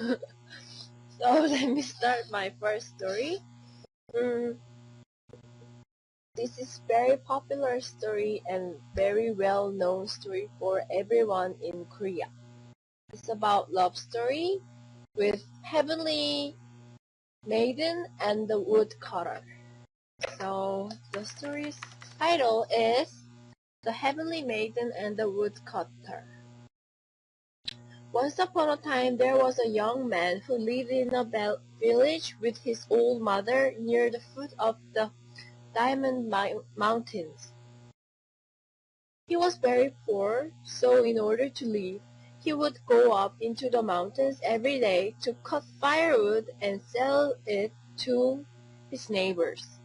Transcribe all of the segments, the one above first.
So let me start my first story. This is very popular story and very well-known story for everyone in Korea. It's about love story with Heavenly Maiden and the Woodcutter. So the story's title is The Heavenly Maiden and the Woodcutter. Once upon a time there was a young man who lived in a village with his old mother near the foot of the Diamond Mountains. He was very poor, so in order to live, he would go up into the mountains every day to cut firewood and sell it to his neighbors.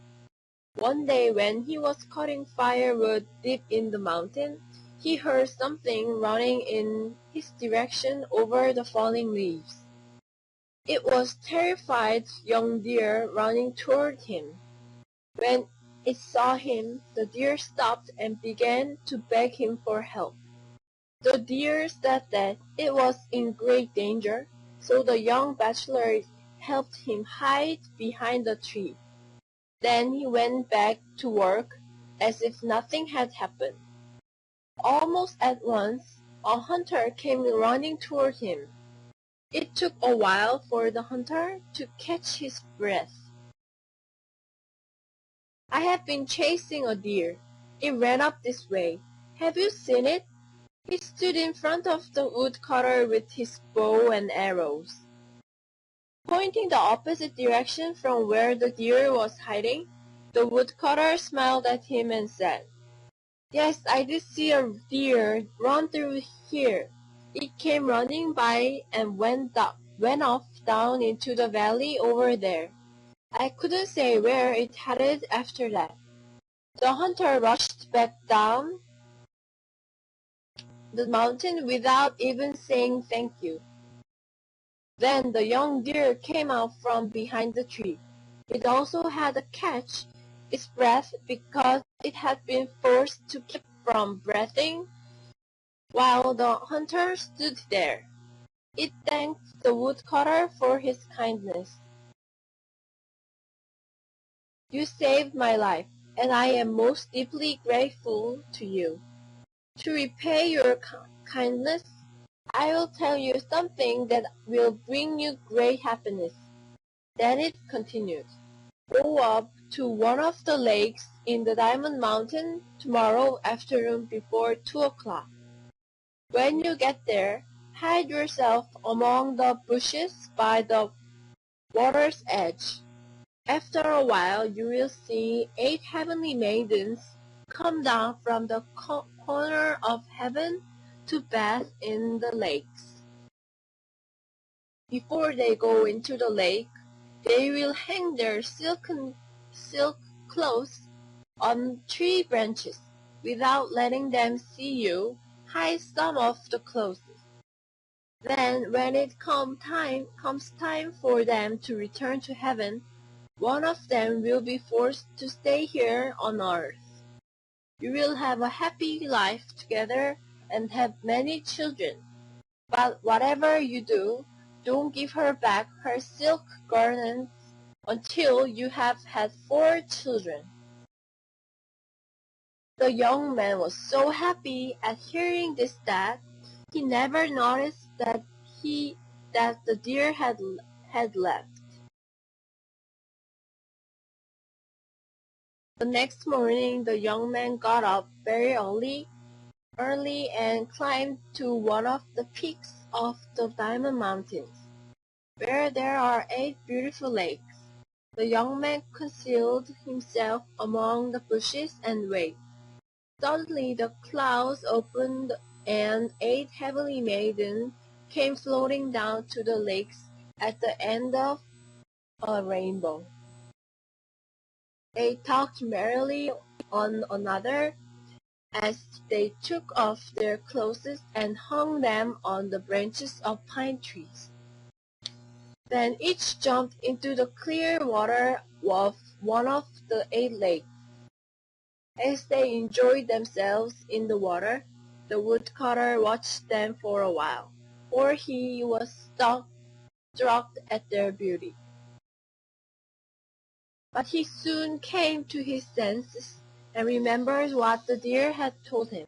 One day when he was cutting firewood deep in the mountain, he heard something running in his direction over the falling leaves. It was a terrified young deer running toward him. When it saw him, the deer stopped and began to beg him for help. The deer said that it was in great danger, so the young bachelor helped him hide behind a tree. Then he went back to work as if nothing had happened. Almost at once, a hunter came running toward him. It took a while for the hunter to catch his breath. "I have been chasing a deer. It ran up this way. Have you seen it?" He stood in front of the woodcutter with his bow and arrows. Pointing the opposite direction from where the deer was hiding, the woodcutter smiled at him and said, "Yes, I did see a deer run through here. It came running by and went off down into the valley over there. I couldn't say where it headed after that." The hunter rushed back down the mountain without even saying thank you. Then the young deer came out from behind the tree. It also had to catch its breath because it had been forced to keep from breathing while the hunter stood there. It thanked the woodcutter for his kindness. "You saved my life, and I am most deeply grateful to you. To repay your kindness, I will tell you something that will bring you great happiness." Then it continued, "Go up to one of the lakes in the Diamond Mountain tomorrow afternoon before 2 o'clock. When you get there, hide yourself among the bushes by the water's edge. After a while you will see 8 heavenly maidens come down from the corner of heaven to bathe in the lakes. Before they go into the lake, they will hang their silk clothes on tree branches. Without letting them see you, hide some of the clothes. Then when it comes time for them to return to heaven, one of them will be forced to stay here on earth. You will have a happy life together and have many children. But whatever you do, don't give her back her silk garments until you have had 4 children." The young man was so happy at hearing this that he never noticed that the deer had left. The next morning the young man got up very early and climbed to one of the peaks of the Diamond Mountains, where there are 8 beautiful lakes. The young man concealed himself among the bushes and waited. Suddenly the clouds opened and 8 heavenly maidens came floating down to the lakes at the end of a rainbow. They talked merrily on another as they took off their clothes and hung them on the branches of pine trees. Then each jumped into the clear water of one of the 8 lakes. As they enjoyed themselves in the water, the woodcutter watched them for a while, for he was stuck struck at their beauty. But he soon came to his senses and remembered what the deer had told him.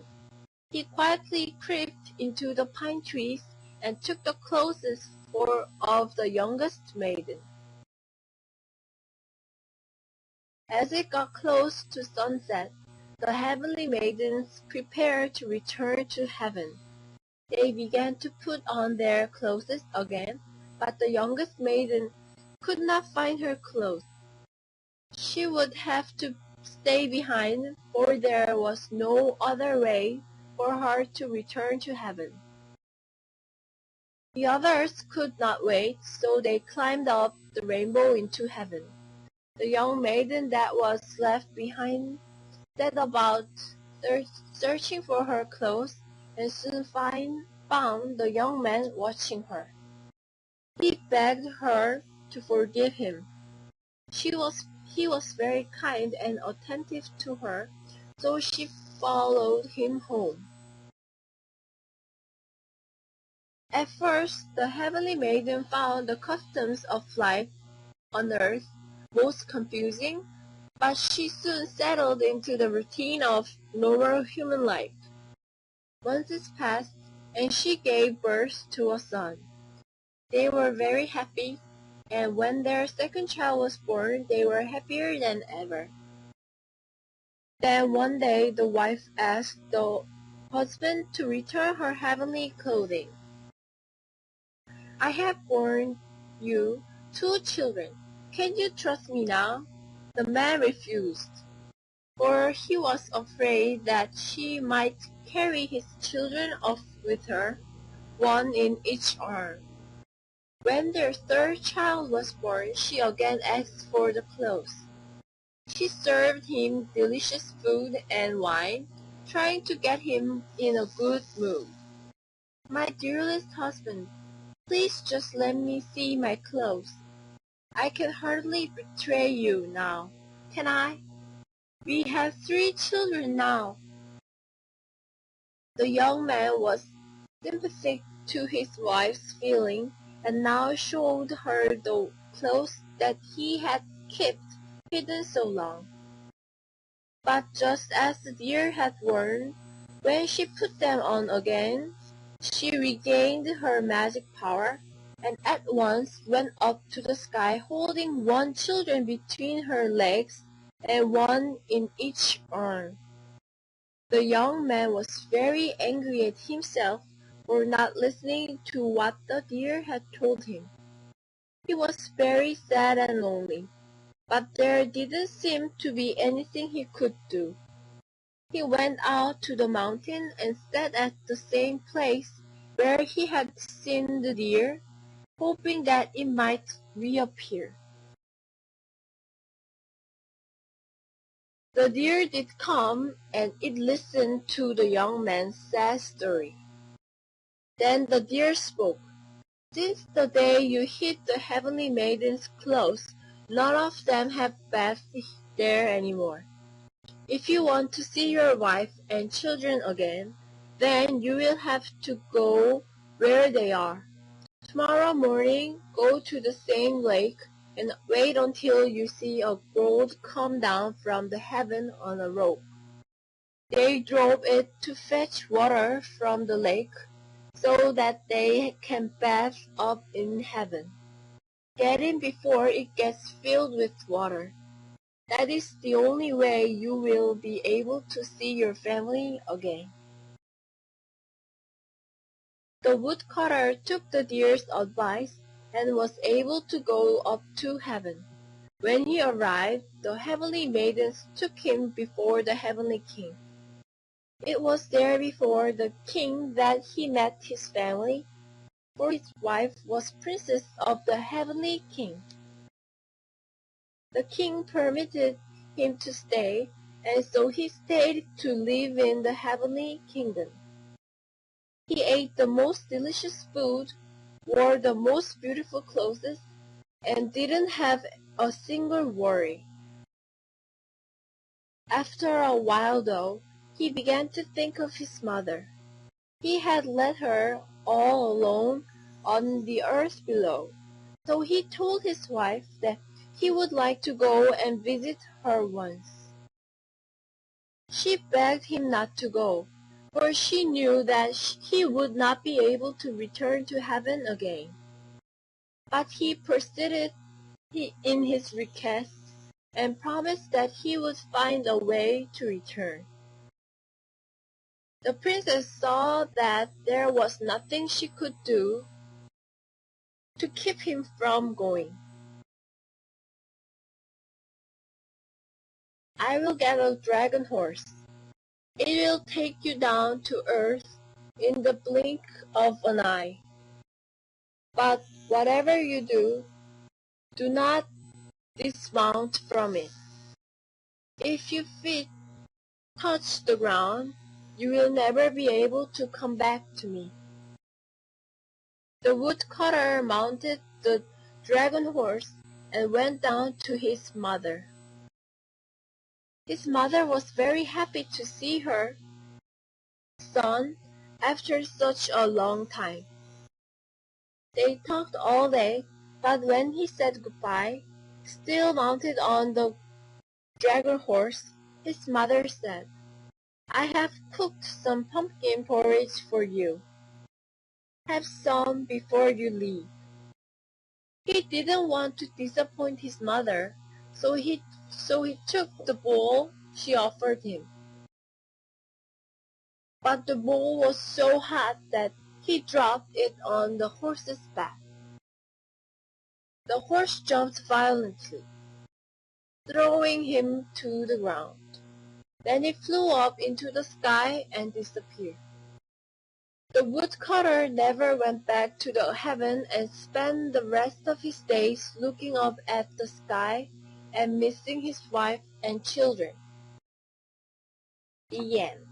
He quietly crept into the pine trees and took the clothes of the youngest maiden. As it got close to sunset, the heavenly maidens prepared to return to heaven. They began to put on their clothes again, but the youngest maiden could not find her clothes. She would have to stay behind, for there was no other way for her to return to heaven. The others could not wait, so they climbed up the rainbow into heaven. The young maiden that was left behind set about searching for her clothes, and soon found the young man watching her. He begged her to forgive him. He was very kind and attentive to her, so she followed him home. At first, the heavenly maiden found the customs of life on earth most confusing, but she soon settled into the routine of normal human life. Months passed, and she gave birth to a son. They were very happy, and when their second child was born, they were happier than ever. Then one day the wife asked the husband to return her heavenly clothing. "I have borne you 2 children. Can you trust me now?" The man refused, for he was afraid that she might carry his children off with her, one in each arm. When their third child was born, she again asked for the clothes. She served him delicious food and wine, trying to get him in a good mood. "My dearest husband, please just let me see my clothes. I can hardly betray you now, can I? We have 3 children now." The young man was sympathetic to his wife's feeling, and now showed her the clothes that he had kept hidden so long. But just as the deer had warned, when she put them on again, she regained her magic power, and at once went up to the sky holding 1 child between her legs and one in each arm. The young man was very angry at himself for not listening to what the deer had told him. He was very sad and lonely, but there didn't seem to be anything he could do. He went out to the mountain and sat at the same place where he had seen the deer, hoping that it might reappear. The deer did come, and it listened to the young man's sad story. Then the deer spoke. "Since the day you hid the heavenly maiden's clothes, none of them have bathed there any more. If you want to see your wife and children again, then you will have to go where they are. Tomorrow morning go to the same lake, and wait until you see a goat come down from the heaven on a rope. They drove it to fetch water from the lake, so that they can bathe up in heaven. Get in before it gets filled with water. That is the only way you will be able to see your family again." The woodcutter took the deer's advice and was able to go up to heaven. When he arrived, the heavenly maidens took him before the heavenly king. It was there before the king that he met his family, for his wife was princess of the heavenly king. The king permitted him to stay, and so he stayed to live in the heavenly kingdom. He ate the most delicious food, wore the most beautiful clothes, and didn't have a single worry. After a while, though, he began to think of his mother. He had left her all alone on the earth below, So he told his wife that he would like to go and visit her once. She begged him not to go, for she knew that he would not be able to return to heaven again. But he persisted in his requests and promised that he would find a way to return. The princess saw that there was nothing she could do to keep him from going. "I will get a dragon horse. It will take you down to earth in the blink of an eye. But whatever you do, do not dismount from it. If your feet touch the ground, you will never be able to come back to me." The woodcutter mounted the dragon horse and went down to his mother. His mother was very happy to see her son after such a long time. They talked all day, but when he said goodbye, still mounted on the dragon horse, his mother said, "I have cooked some pumpkin porridge for you. Have some before you leave." He didn't want to disappoint his mother, so he took the bowl she offered him. But the bowl was so hot that he dropped it on the horse's back. The horse jumped violently, throwing him to the ground. Then he flew up into the sky and disappeared. The woodcutter never went back to the heaven and spent the rest of his days looking up at the sky and missing his wife and children. The end.